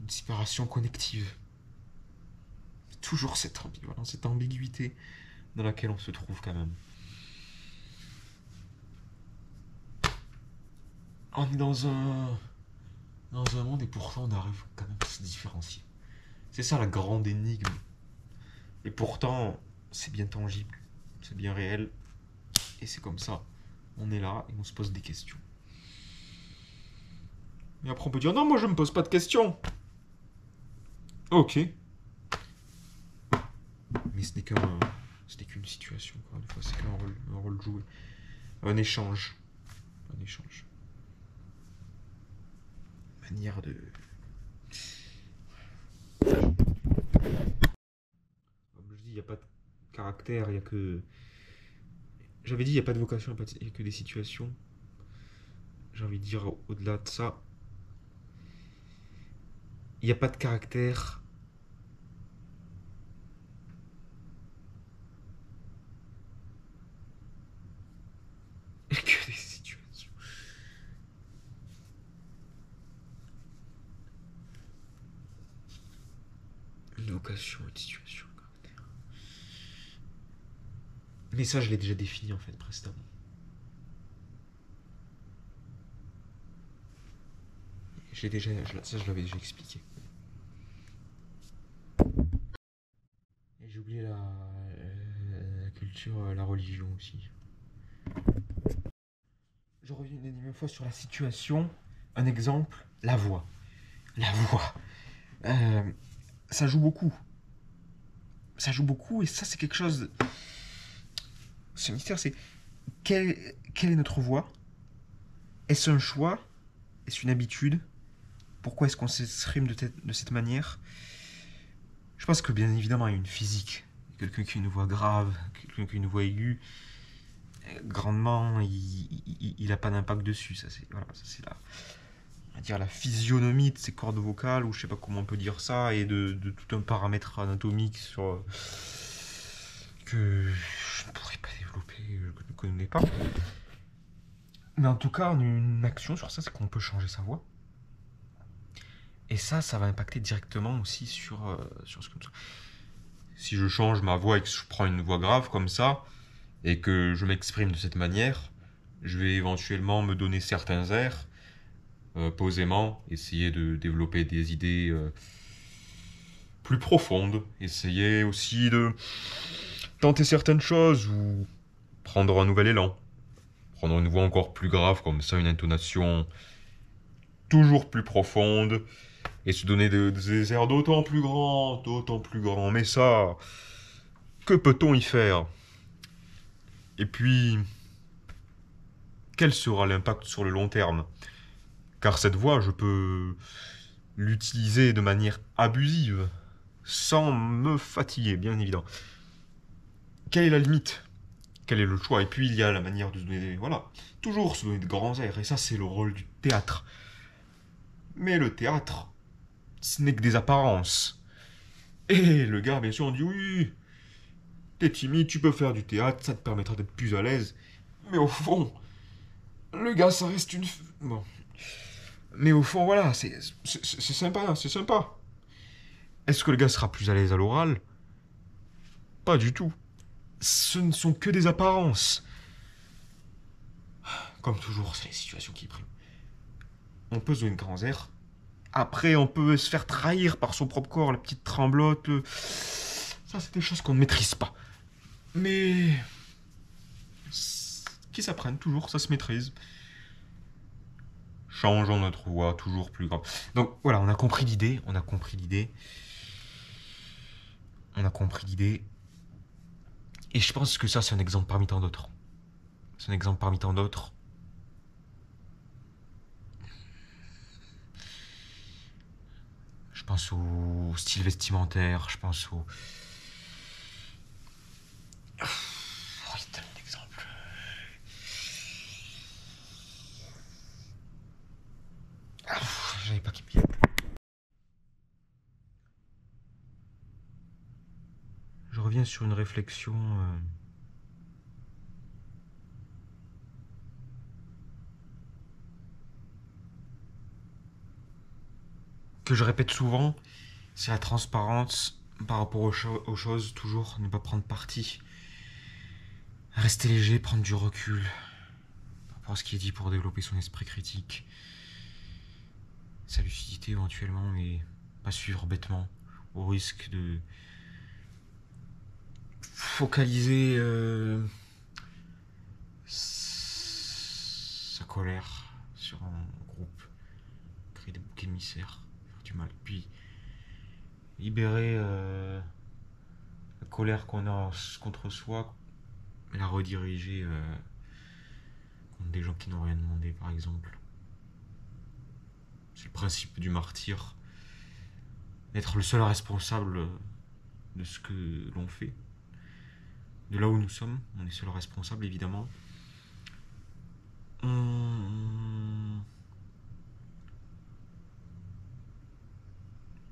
Une séparation connective. Toujours cette ambivalence, cette ambiguïté dans laquelle on se trouve quand même. On est dans un monde et pourtant on arrive quand même à se différencier. C'est ça la grande énigme. Et pourtant, c'est bien tangible, c'est bien réel. Et c'est comme ça. On est là et on se pose des questions. Et après on peut dire non, moi je me pose pas de questions. Ok. Mais ce n'est qu'une situation, encore une fois, c'est qu'un rôle joué. Un échange. Un échange. Manière de... Comme je dis, il n'y a pas de caractère, il n'y a que... J'avais dit, il n'y a pas de vocation, il n'y a que des situations. J'ai envie de dire, au-delà de ça, il n'y a pas de caractère. Il n'y a que des situations. Une vocation, une situation, un caractère. Mais ça, je l'ai déjà défini, en fait, précédemment. Ça, je l'avais déjà expliqué. Et j'ai oublié la culture, la religion aussi. Je reviens une énième fois sur la situation. Un exemple, la voix. La voix. Ça joue beaucoup. Ça joue beaucoup et ça, c'est quelque chose... Ce mystère, c'est... Quelle est notre voix? Est-ce un choix? Est-ce une habitude? Pourquoi est-ce qu'on s'exprime de cette manière? Je pense que bien évidemment, il y a une physique. Quelqu'un qui a une voix grave, quelqu'un qui a une voix aiguë, grandement, il n'a pas d'impact dessus. Ça, c'est la physionomie de ses cordes vocales, ou je sais pas comment on peut dire ça, et de tout un paramètre anatomique que je ne pourrais pas développer, que je ne connais pas. Mais en tout cas, on a une action sur ça, c'est qu'on peut changer sa voix. Et ça va impacter directement aussi sur ce que... Si je change ma voix et que je prends une voix grave comme ça, et que je m'exprime de cette manière, je vais éventuellement me donner certains airs, posément, essayer de développer des idées plus profondes, essayer aussi de tenter certaines choses, ou prendre un nouvel élan, prendre une voix encore plus grave, comme ça, une intonation toujours plus profonde, et se donner des airs d'autant plus grands, mais ça, que peut-on y faire? Et puis, quel sera l'impact sur le long terme? Car cette voix, je peux l'utiliser de manière abusive, sans me fatiguer, bien évidemment. Quelle est la limite? Quel est le choix? Et puis, il y a la manière de se donner... Voilà, toujours se donner de grands airs, et ça, c'est le rôle du théâtre. Mais le théâtre, ce n'est que des apparences. Et le gars, bien sûr, on dit oui, t'es timide, tu peux faire du théâtre, ça te permettra d'être plus à l'aise. Mais au fond, le gars, ça reste une... Bon. Mais au fond, voilà, c'est sympa, c'est sympa. Est-ce que le gars sera plus à l'aise à l'oral? Pas du tout. Ce ne sont que des apparences. Comme toujours, c'est les situations qui priment. On peut se donner de grands airs. Après, on peut se faire trahir par son propre corps, la petite tremblote. Ça, c'est des choses qu'on ne maîtrise pas. Mais... qui s'apprennent toujours, ça se maîtrise. Changeons notre voix, toujours plus grave. Donc voilà, on a compris l'idée, Et je pense que ça, c'est un exemple parmi tant d'autres. C'est un exemple parmi tant d'autres. Je pense au style vestimentaire, je pense au... Oh, il y a tellement d'exemples. J'avais pas qui me viennent. Je reviens sur une réflexion que je répète souvent, c'est la transparence par rapport aux choses, toujours ne pas prendre parti. Rester léger, prendre du recul par rapport à ce qui est dit pour développer son esprit critique, sa lucidité éventuellement, et pas suivre bêtement au risque de focaliser sa colère sur un groupe, créer des boucs émissaires, faire du mal, puis libérer la colère qu'on a contre soi, et la rediriger contre des gens qui n'ont rien demandé, par exemple. C'est le principe du martyr, d'être le seul responsable de ce que l'on fait, de là où nous sommes. On est seul responsable, évidemment.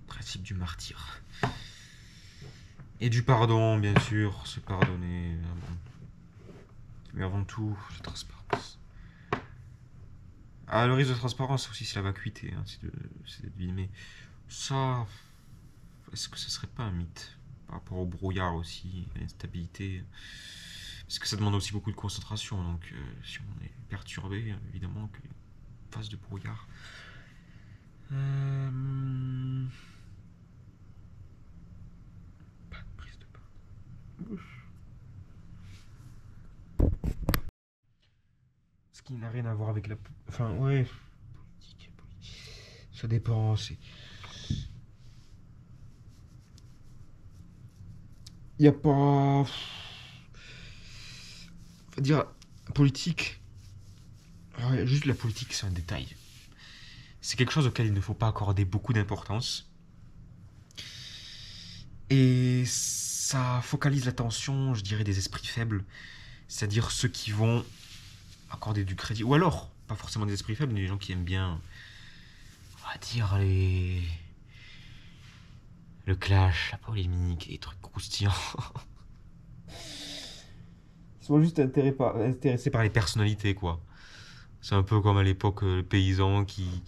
Principe du martyr. Et du pardon, bien sûr, se pardonner. Mais avant tout, la transparence. Ah, le risque de transparence aussi, c'est la vacuité, hein, c'est d'être vide. Mais ça, est-ce que ce serait pas un mythe par rapport au brouillard aussi, à l'instabilité? Parce que ça demande aussi beaucoup de concentration, donc si on est perturbé, évidemment qu'une phase de brouillard. Pas de prise de part. Ce qui n'a rien à voir avec la... Enfin, ouais. Politique. Ça dépend, c'est... Il n'y a pas... Faut dire, politique... Ouais, juste la politique, c'est un détail. C'est quelque chose auquel il ne faut pas accorder beaucoup d'importance. Et ça focalise l'attention, je dirais, des esprits faibles. C'est-à-dire ceux qui vont accorder du crédit. Ou alors, pas forcément des esprits faibles, mais des gens qui aiment bien, on va dire, le clash, la polémique, les trucs croustillants. Ils sont juste intéressés par les personnalités, quoi. C'est un peu comme à l'époque, le paysan qui,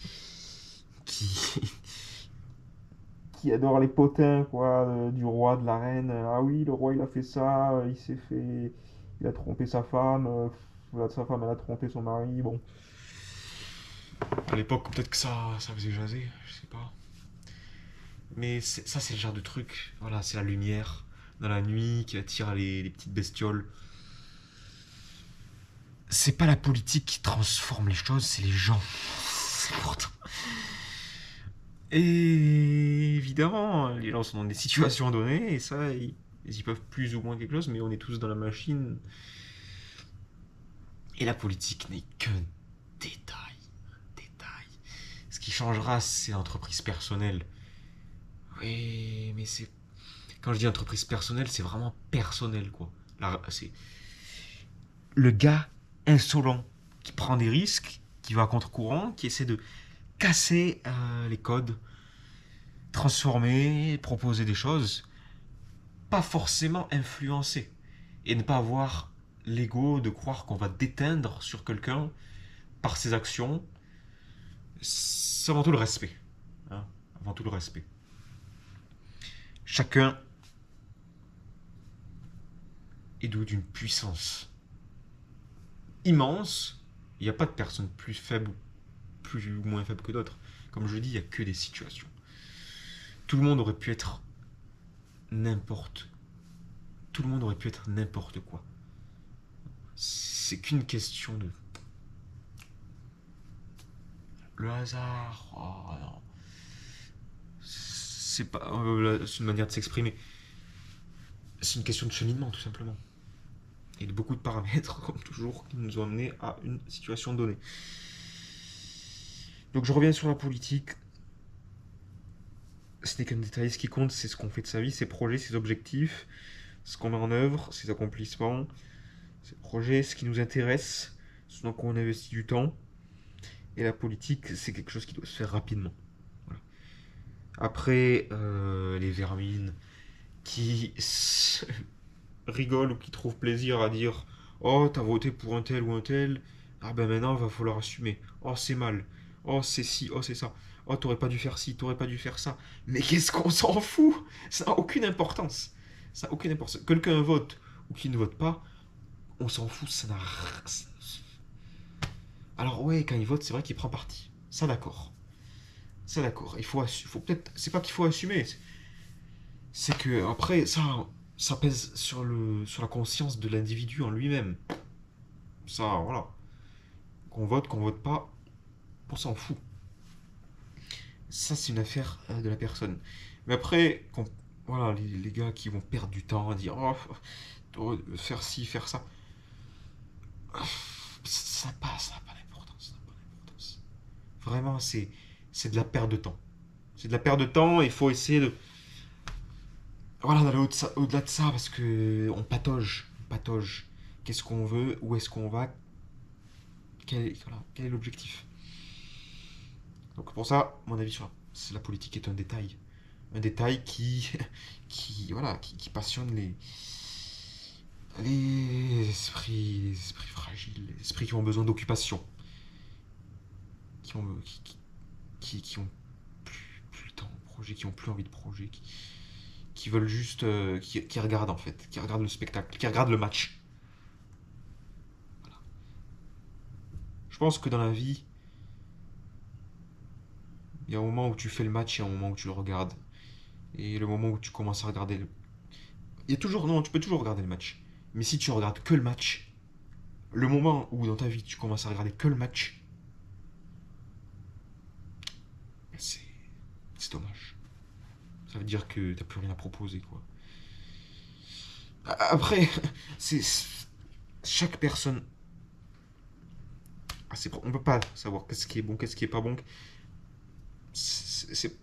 qui adore les potins, quoi, du roi, de la reine. Ah oui, le roi, il a fait ça, il s'est fait... Il a trompé sa femme, sa femme, elle a trompé son mari, bon. À l'époque, peut-être que ça faisait jaser, je sais pas. Mais ça, c'est le genre de truc. Voilà, c'est la lumière dans la nuit qui attire les petites bestioles. C'est pas la politique qui transforme les choses, c'est les gens. C'est pourtant. Et évidemment, les gens sont dans des situations données, et ça, ils peuvent plus ou moins quelque chose, mais on est tous dans la machine. Et la politique n'est qu'un détail. Détail. Ce qui changera, c'est l'entreprise personnelle. Oui, mais c'est... Quand je dis entreprise personnelle, c'est vraiment personnel, quoi. Là, c'est le gars insolent qui prend des risques, qui va à contre-courant, qui essaie de casser les codes, transformer, proposer des choses, pas forcément influencer. Et ne pas avoir l'ego de croire qu'on va déteindre sur quelqu'un par ses actions. C'est avant tout le respect. Hein, avant tout le respect. Chacun est doué d'une puissance immense. Il n'y a pas de personne plus faible, plus ou moins faible que d'autres. Comme je le dis, il n'y a que des situations. Tout le monde aurait pu être n'importe. Tout le monde aurait pu être n'importe quoi. C'est qu'une question de... Le hasard... Oh non. C'est pas... c'est une manière de s'exprimer. C'est une question de cheminement, tout simplement. et de beaucoup de paramètres, comme toujours, qui nous ont amené à une situation donnée. Donc je reviens sur la politique. Ce n'est qu'un détail. Ce qui compte, c'est ce qu'on fait de sa vie, ses projets, ses objectifs, ce qu'on met en œuvre, ses accomplissements, ses projets, ce qui nous intéresse, ce dans quoi on investit du temps. Et la politique, c'est quelque chose qui doit se faire rapidement. Voilà. Après, les vermines qui rigolent ou qui trouvent plaisir à dire oh, t'as voté pour un tel ou un tel, ah ben maintenant, va falloir assumer. Oh, c'est mal. Oh, c'est ci, oh, c'est ça. Oh, t'aurais pas dû faire ci, t'aurais pas dû faire ça. Mais qu'est-ce qu'on s'en fout? Ça n'a aucune importance. Ça n'a aucune importance. Quelqu'un vote ou qui ne vote pas, on s'en fout, ça n'a. Alors, ouais, quand il vote, c'est vrai qu'il prend parti. Ça, d'accord. Ça, d'accord. Il faut peut-être. C'est pas qu'il faut assumer. C'est que, après, ça pèse sur la conscience de l'individu en lui-même. Ça, voilà. Qu'on vote pas, on s'en fout. Ça, c'est une affaire de la personne. Mais après, voilà, les gars qui vont perdre du temps à dire oh, faire ci, faire ça, ça n'a pas d'importance. Vraiment, c'est de la perte de temps. C'est de la perte de temps, il faut essayer de. Voilà, d'aller au-delà de ça, parce que on patauge. On patauge. Qu'est-ce qu'on veut? Où est-ce qu'on va? Voilà, quel est l'objectif? Donc pour ça, mon avis sur la politique est un détail. Un détail qui passionne les esprits fragiles, les esprits qui ont besoin d'occupation, qui ont, qui ont plus le temps de projet, qui ont plus envie de projet, qui veulent juste, qui regardent en fait, qui regardent le spectacle, qui regardent le match. Voilà. Je pense que dans la vie, il y a un moment où tu fais le match et un moment où tu le regardes. Et le moment où tu commences à regarder le. Il y a toujours. Non, tu peux toujours regarder le match. Mais si tu regardes que le match, le moment où dans ta vie tu commences à regarder que le match, c'est. C'est dommage. Ça veut dire que t'as plus rien à proposer, quoi. Après, c'est. Chaque personne. On peut pas savoir qu'est-ce qui est bon, qu'est-ce qui est pas bon. C'est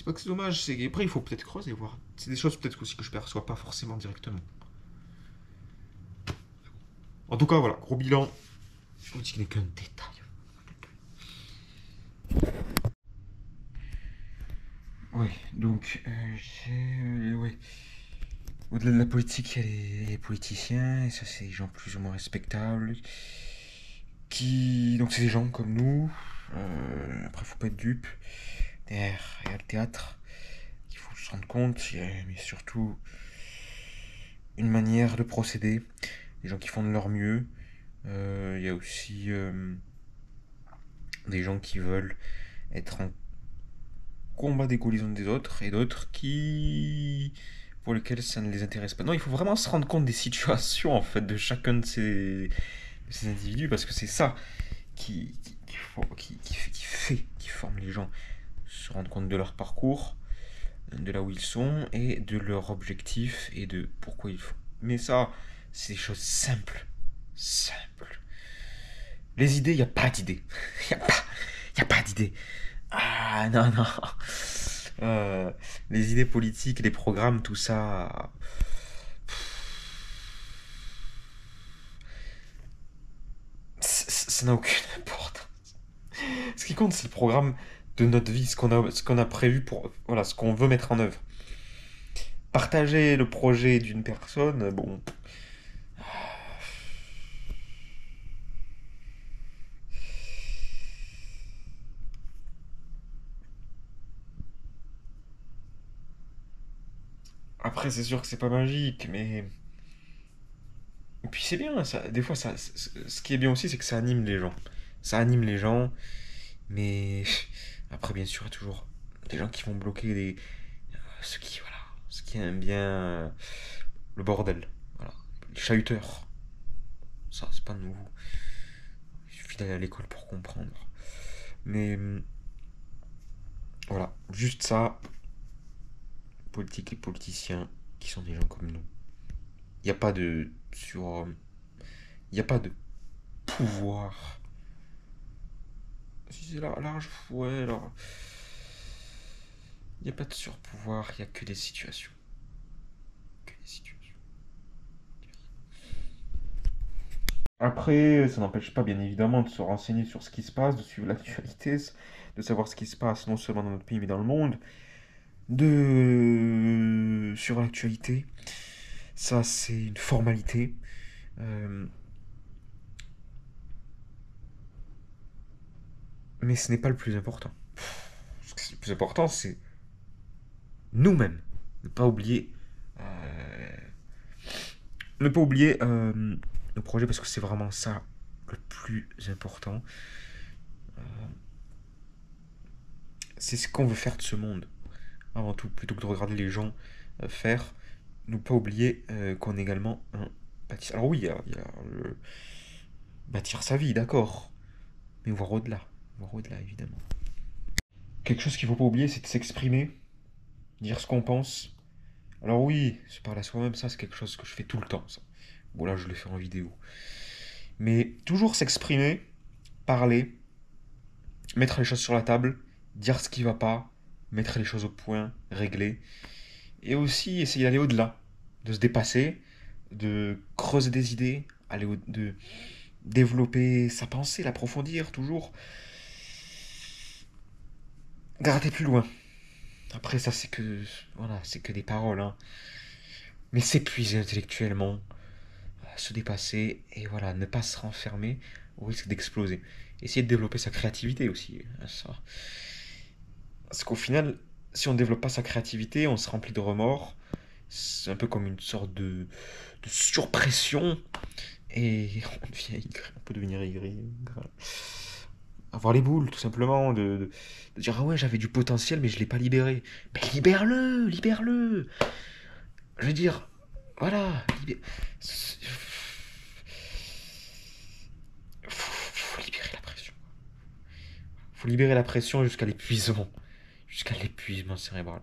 pas que c'est dommage, c'est qu'après il faut peut-être creuser, voir. C'est des choses peut-être aussi que je perçois pas forcément directement. En tout cas, voilà, gros bilan. Je vous dis qu'il n'est qu'un détail. Ouais, donc, ouais. Au-delà de la politique, il y a les politiciens, et ça, c'est des gens plus ou moins respectables. Donc, c'est des gens comme nous. Après, faut pas être dupe. Derrière, il y a le théâtre. Il faut se rendre compte, mais surtout une manière de procéder. Des gens qui font de leur mieux. Il y a aussi des gens qui veulent être en combat des les uns des autres et d'autres pour lesquels ça ne les intéresse pas. Non, il faut vraiment se rendre compte des situations en fait de chacun de ces individus parce que c'est ça qui forme les gens. Se rendre compte de leur parcours, de là où ils sont et de leur objectif et de pourquoi ils font. Mais ça, c'est des choses simples. Simples. Les idées, il n'y a pas d'idées. Y a pas d'idées. Ah non, non. Les idées politiques, les programmes, tout ça. Ça n'a aucune importance. Ce qui compte, c'est le programme de notre vie, ce qu'on a prévu pour. Voilà, ce qu'on veut mettre en œuvre. Partager le projet d'une personne, bon. Après, c'est sûr que c'est pas magique, mais. Et puis c'est bien, ça. Des fois, ce qui est bien aussi, c'est que ça anime les gens. Ça anime les gens, mais après, bien sûr, il y a toujours des gens qui vont bloquer voilà, ceux qui aiment bien le bordel, voilà, les chahuteurs. Ça, c'est pas nouveau. Il suffit d'aller à l'école pour comprendre. Mais voilà, juste ça. Politique et politiciens qui sont des gens comme nous. Il n'y a pas de sur... Il n'y a pas de pouvoir. Si c'est large, ouais, alors... Il n'y a pas de surpouvoir, il n'y a que des situations. Que des situations. Après, ça n'empêche pas, bien évidemment, de se renseigner sur ce qui se passe, de suivre l'actualité, de savoir ce qui se passe non seulement dans notre pays, mais dans le monde. Sur l'actualité. Ça, c'est une formalité. Euh, Mais ce n'est pas le plus important. Le plus important, c'est nous-mêmes. Ne pas oublier. euh, Ne pas oublier nos projets parce que c'est vraiment ça le plus important. C'est ce qu'on veut faire de ce monde. Avant tout, plutôt que de regarder les gens faire, ne pas oublier qu'on est également un bâtisseur. Alors oui, il y a le bâtir sa vie, d'accord. Mais voir au-delà. Voir au-delà, évidemment. Quelque chose qu'il ne faut pas oublier, c'est de s'exprimer, dire ce qu'on pense. Alors oui, se parler à soi-même, ça c'est quelque chose que je fais tout le temps. Ça. Bon là, je le fais en vidéo. Mais toujours s'exprimer, parler, mettre les choses sur la table, dire ce qui va pas, mettre les choses au point, régler. Et aussi essayer d'aller au-delà, de se dépasser, de creuser des idées, de développer sa pensée, l'approfondir toujours. Gratter plus loin. Après ça c'est que voilà, c'est que des paroles hein. Mais s'épuiser intellectuellement, se dépasser et voilà, ne pas se renfermer au risque d'exploser. Essayer de développer sa créativité aussi. Ça. Parce qu'au final, si on ne développe pas sa créativité, on se remplit de remords. C'est un peu comme une sorte de surpression. Et on devient aigri, on peut devenir aigri. Avoir les boules, tout simplement. De dire, ah ouais, j'avais du potentiel, mais je ne l'ai pas libéré. Mais libère-le, libère-le. Je veux dire, voilà. Faut libérer la pression. Faut libérer la pression jusqu'à l'épuisement. Jusqu'à l'épuisement cérébral.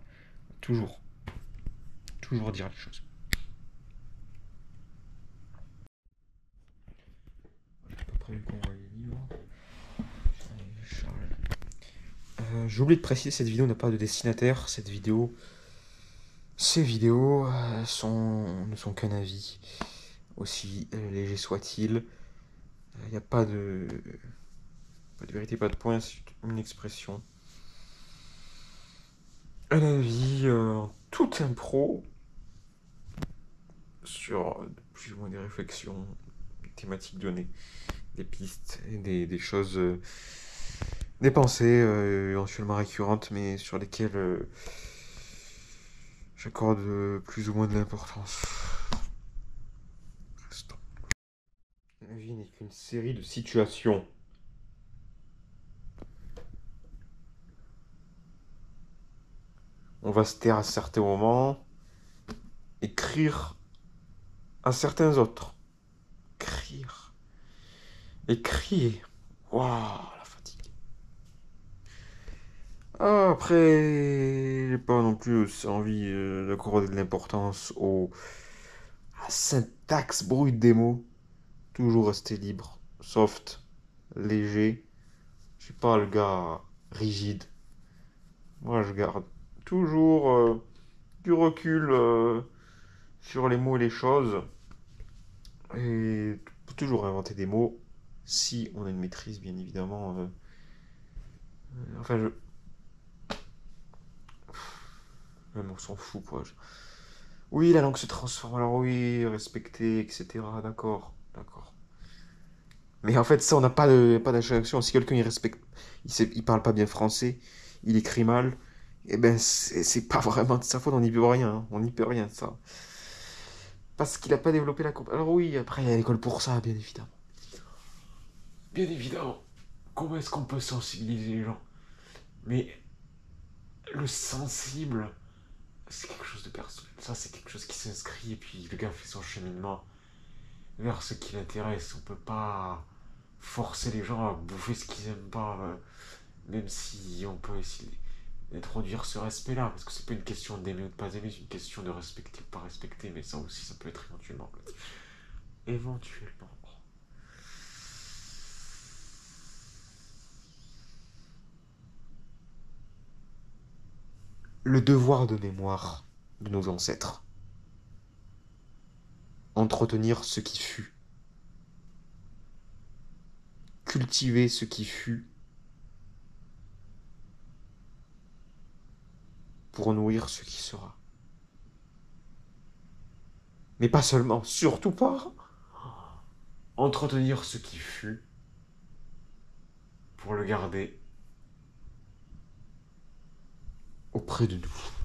Toujours. Toujours dire les choses. J'ai pas prévu qu'on voit les livres. J'ai oublié de préciser, cette vidéo n'a pas de destinataire. Ces vidéos ne sont qu'un avis, aussi léger soit-il. Il n'y a pas de vérité, pas de point, c'est une expression. Un avis en toute impro sur plus ou moins des réflexions, des thématiques données, des pistes, et des choses, des pensées éventuellement récurrentes, mais sur lesquelles j'accorde plus ou moins de l'importance. La vie n'est qu'une série de situations. On va se taire à certains moments, écrire à certains autres. Écrire. Écrire. Waouh, la fatigue. Ah, après, j'ai pas non plus envie d'accorder de l'importance à la syntaxe brute des mots. Toujours rester libre, soft, léger. Je suis pas le gars rigide. Moi, je garde toujours du recul sur les mots et les choses. Et peut toujours inventer des mots si on a une maîtrise, bien évidemment. Enfin, même on s'en fout, quoi. Oui, la langue se transforme, alors oui, respecter, etc. D'accord, d'accord. Mais en fait, ça, on n'a pas d'attraction. Si quelqu'un il parle pas bien français, il écrit mal, eh ben, c'est pas vraiment de sa faute, on n'y peut rien. Hein. On n'y peut rien, ça. Parce qu'il a pas développé la compétence. Alors oui, après, il y a l'école pour ça, bien évidemment. Bien évidemment. Comment est-ce qu'on peut sensibiliser les gens? Mais le sensible, c'est quelque chose de personnel. Ça, c'est quelque chose qui s'inscrit et puis le gars fait son cheminement vers ce qui l'intéresse. On peut pas forcer les gens à bouffer ce qu'ils aiment pas, même si on peut essayer d'introduire ce respect-là, parce que c'est pas une question d'aimer ou de pas aimer, c'est une question de respecter ou pas respecter, mais ça aussi, ça peut être éventuellement éventuellement, le devoir de mémoire de nos ancêtres. Entretenir ce qui fut. Cultiver ce qui fut. Pour nourrir ce qui sera. Mais pas seulement, surtout pas. Entretenir ce qui fut. Pour le garder auprès de nous.